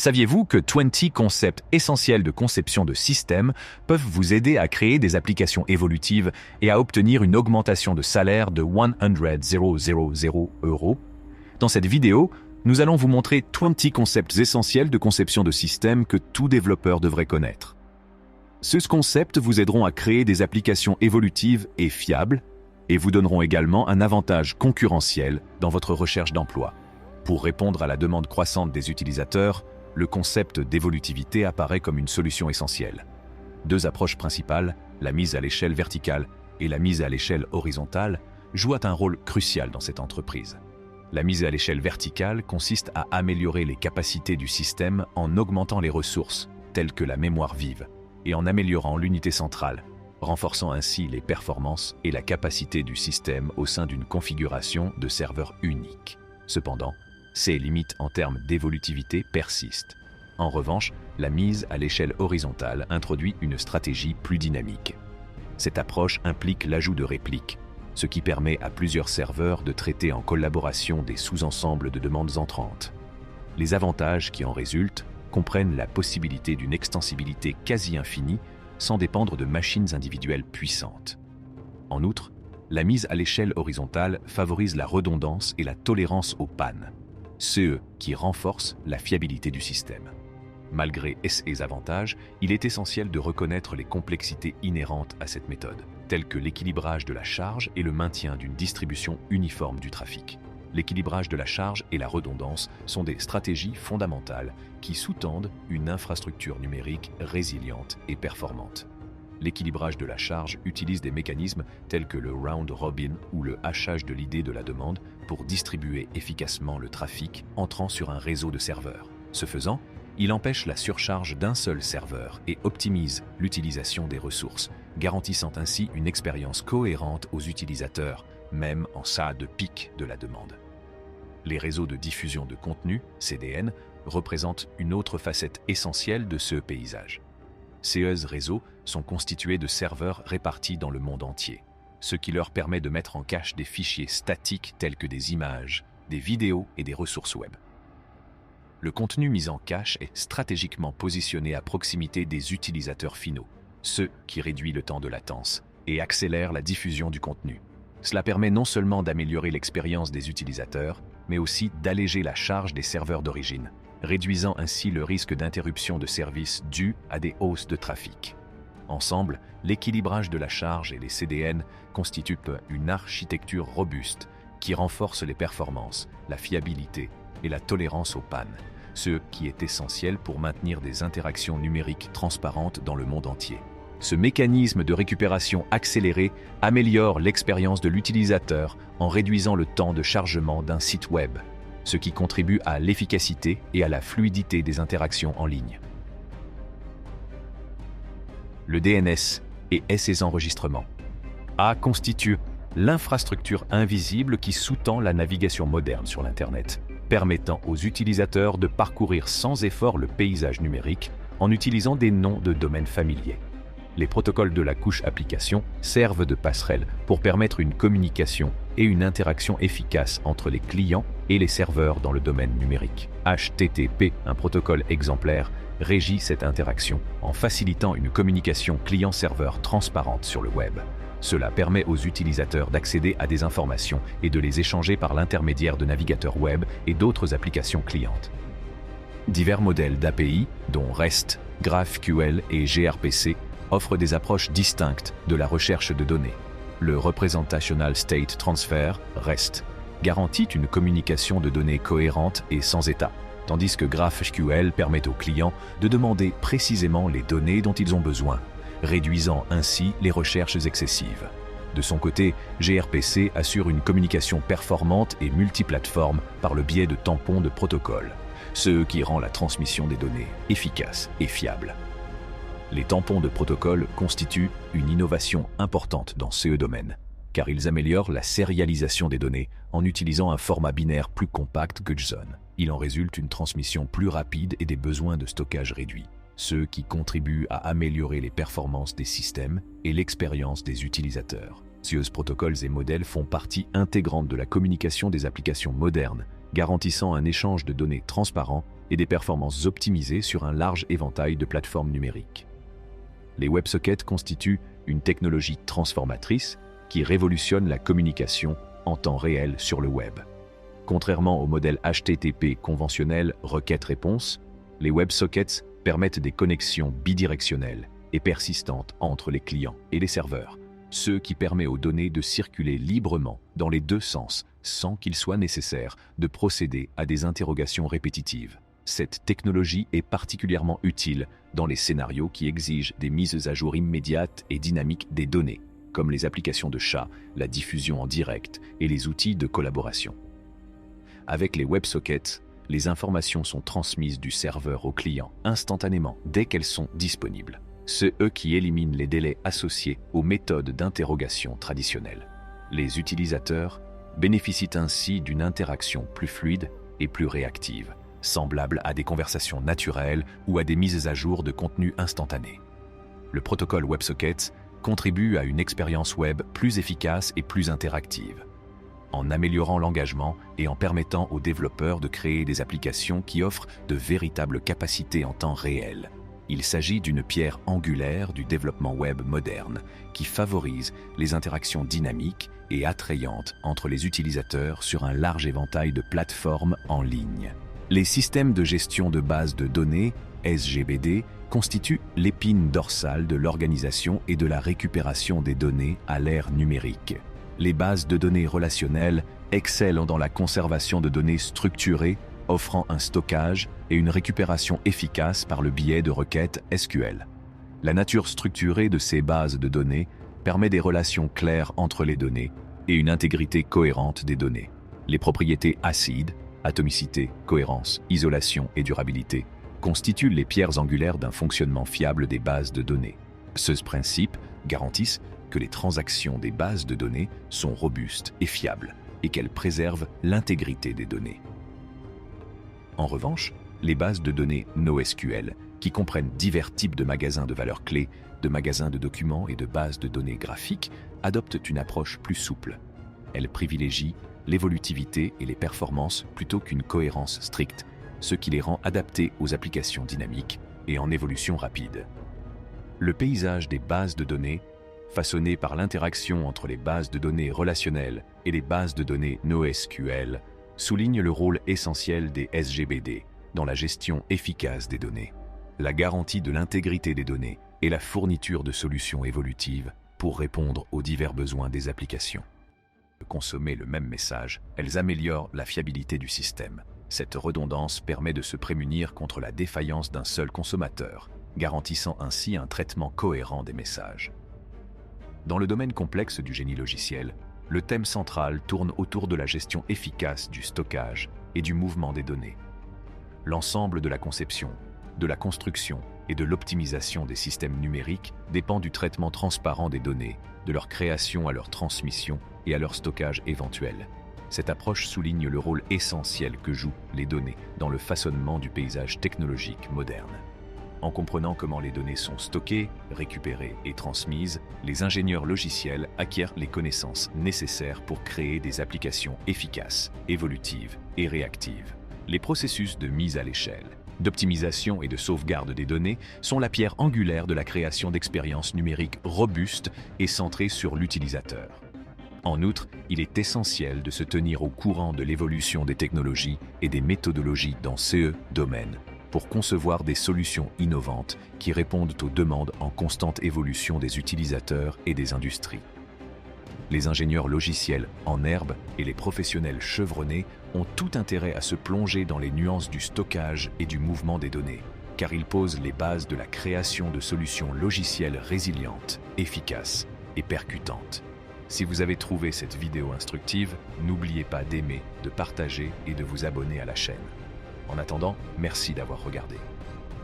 Saviez-vous que 20 concepts essentiels de conception de systèmes peuvent vous aider à créer des applications évolutives et à obtenir une augmentation de salaire de 100 euros? Dans cette vidéo, nous allons vous montrer 20 concepts essentiels de conception de systèmes que tout développeur devrait connaître. Ces concepts vous aideront à créer des applications évolutives et fiables et vous donneront également un avantage concurrentiel dans votre recherche d'emploi. Pour répondre à la demande croissante des utilisateurs, le concept d'évolutivité apparaît comme une solution essentielle. Deux approches principales, la mise à l'échelle verticale et la mise à l'échelle horizontale, jouent un rôle crucial dans cette entreprise. La mise à l'échelle verticale consiste à améliorer les capacités du système en augmentant les ressources, telles que la mémoire vive, et en améliorant l'unité centrale, renforçant ainsi les performances et la capacité du système au sein d'une configuration de serveur unique. Cependant, ces limites en termes d'évolutivité persistent. En revanche, la mise à l'échelle horizontale introduit une stratégie plus dynamique. Cette approche implique l'ajout de répliques, ce qui permet à plusieurs serveurs de traiter en collaboration des sous-ensembles de demandes entrantes. Les avantages qui en résultent comprennent la possibilité d'une extensibilité quasi infinie sans dépendre de machines individuelles puissantes. En outre, la mise à l'échelle horizontale favorise la redondance et la tolérance aux pannes, ce qui renforce la fiabilité du système. Malgré ces avantages, il est essentiel de reconnaître les complexités inhérentes à cette méthode, telles que l'équilibrage de la charge et le maintien d'une distribution uniforme du trafic. L'équilibrage de la charge et la redondance sont des stratégies fondamentales qui sous-tendent une infrastructure numérique résiliente et performante. L'équilibrage de la charge utilise des mécanismes tels que le round robin ou le hachage de l'idée de la demande pour distribuer efficacement le trafic entrant sur un réseau de serveurs. Ce faisant, il empêche la surcharge d'un seul serveur et optimise l'utilisation des ressources, garantissant ainsi une expérience cohérente aux utilisateurs, même en cas de pic de la demande. Les réseaux de diffusion de contenu, CDN, représentent une autre facette essentielle de ce paysage. Ces réseaux sont constitués de serveurs répartis dans le monde entier, ce qui leur permet de mettre en cache des fichiers statiques tels que des images, des vidéos et des ressources web. Le contenu mis en cache est stratégiquement positionné à proximité des utilisateurs finaux, ce qui réduit le temps de latence et accélère la diffusion du contenu. Cela permet non seulement d'améliorer l'expérience des utilisateurs, mais aussi d'alléger la charge des serveurs d'origine, réduisant ainsi le risque d'interruption de services dû à des hausses de trafic. Ensemble, l'équilibrage de la charge et les CDN constituent une architecture robuste qui renforce les performances, la fiabilité et la tolérance aux pannes, ce qui est essentiel pour maintenir des interactions numériques transparentes dans le monde entier. Ce mécanisme de récupération accéléré améliore l'expérience de l'utilisateur en réduisant le temps de chargement d'un site web, ce qui contribue à l'efficacité et à la fluidité des interactions en ligne. Le DNS et ses enregistrements constituent l'infrastructure invisible qui sous-tend la navigation moderne sur l'Internet, permettant aux utilisateurs de parcourir sans effort le paysage numérique en utilisant des noms de domaines familiers. Les protocoles de la couche application servent de passerelle pour permettre une communication et une interaction efficace entre les clients et les serveurs dans le domaine numérique. HTTP, un protocole exemplaire, régit cette interaction en facilitant une communication client-serveur transparente sur le web. Cela permet aux utilisateurs d'accéder à des informations et de les échanger par l'intermédiaire de navigateurs web et d'autres applications clientes. Divers modèles d'API, dont REST, GraphQL et gRPC, offrent des approches distinctes de la recherche de données. Le Representational State Transfer, REST, garantit une communication de données cohérente et sans état, tandis que GraphQL permet aux clients de demander précisément les données dont ils ont besoin, réduisant ainsi les recherches excessives. De son côté, gRPC assure une communication performante et multiplateforme par le biais de tampons de protocole, ce qui rend la transmission des données efficace et fiable. Les tampons de protocole constituent une innovation importante dans ce domaine, car ils améliorent la sérialisation des données en utilisant un format binaire plus compact que JSON. Il en résulte une transmission plus rapide et des besoins de stockage réduits, ce qui contribue à améliorer les performances des systèmes et l'expérience des utilisateurs. Ces protocoles et modèles font partie intégrante de la communication des applications modernes garantissant un échange de données transparent et des performances optimisées sur un large éventail de plateformes numériques. Les WebSockets constituent une technologie transformatrice qui révolutionne la communication en temps réel sur le web. Contrairement au modèle HTTP conventionnel requête-réponse, les WebSockets permettent des connexions bidirectionnelles et persistantes entre les clients et les serveurs, ce qui permet aux données de circuler librement dans les deux sens sans qu'il soit nécessaire de procéder à des interrogations répétitives. Cette technologie est particulièrement utile dans les scénarios qui exigent des mises à jour immédiates et dynamiques des données, comme les applications de chat, la diffusion en direct et les outils de collaboration. Avec les WebSockets, les informations sont transmises du serveur au client instantanément dès qu'elles sont disponibles. Ce qui élimine les délais associés aux méthodes d'interrogation traditionnelles. Les utilisateurs bénéficient ainsi d'une interaction plus fluide et plus réactive, semblable à des conversations naturelles ou à des mises à jour de contenu instantané. Le protocole WebSockets contribue à une expérience web plus efficace et plus interactive, en améliorant l'engagement et en permettant aux développeurs de créer des applications qui offrent de véritables capacités en temps réel. Il s'agit d'une pierre angulaire du développement web moderne qui favorise les interactions dynamiques et attrayantes entre les utilisateurs sur un large éventail de plateformes en ligne. Les systèmes de gestion de bases de données, SGBD, constituent l'épine dorsale de l'organisation et de la récupération des données à l'ère numérique. Les bases de données relationnelles excellent dans la conservation de données structurées, offrant un stockage et une récupération efficace par le biais de requêtes SQL. La nature structurée de ces bases de données permet des relations claires entre les données et une intégrité cohérente des données. Les propriétés acides, atomicité, cohérence, isolation et durabilité, constituent les pierres angulaires d'un fonctionnement fiable des bases de données. Ces principes garantissent que les transactions des bases de données sont robustes et fiables et qu'elles préservent l'intégrité des données. En revanche, les bases de données NoSQL, qui comprennent divers types de magasins de valeurs clés, de magasins de documents et de bases de données graphiques, adoptent une approche plus souple. Elles privilégient l'évolutivité et les performances plutôt qu'une cohérence stricte, ce qui les rend adaptés aux applications dynamiques et en évolution rapide. Le paysage des bases de données, façonné par l'interaction entre les bases de données relationnelles et les bases de données NoSQL, souligne le rôle essentiel des SGBD dans la gestion efficace des données, la garantie de l'intégrité des données et la fourniture de solutions évolutives pour répondre aux divers besoins des applications. Consommer le même message, elles améliorent la fiabilité du système. Cette redondance permet de se prémunir contre la défaillance d'un seul consommateur, garantissant ainsi un traitement cohérent des messages. Dans le domaine complexe du génie logiciel, le thème central tourne autour de la gestion efficace du stockage et du mouvement des données. L'ensemble de la conception, de la construction et de l'optimisation des systèmes numériques dépend du traitement transparent des données, de leur création à leur transmission et à leur stockage éventuel. Cette approche souligne le rôle essentiel que jouent les données dans le façonnement du paysage technologique moderne. En comprenant comment les données sont stockées, récupérées et transmises, les ingénieurs logiciels acquièrent les connaissances nécessaires pour créer des applications efficaces, évolutives et réactives. Les processus de mise à l'échelle, d'optimisation et de sauvegarde des données sont la pierre angulaire de la création d'expériences numériques robustes et centrées sur l'utilisateur. En outre, il est essentiel de se tenir au courant de l'évolution des technologies et des méthodologies dans ces domaines pour concevoir des solutions innovantes qui répondent aux demandes en constante évolution des utilisateurs et des industries. Les ingénieurs logiciels en herbe et les professionnels chevronnés ont tout intérêt à se plonger dans les nuances du stockage et du mouvement des données, car ils posent les bases de la création de solutions logicielles résilientes, efficaces et percutantes. Si vous avez trouvé cette vidéo instructive, n'oubliez pas d'aimer, de partager et de vous abonner à la chaîne. En attendant, merci d'avoir regardé.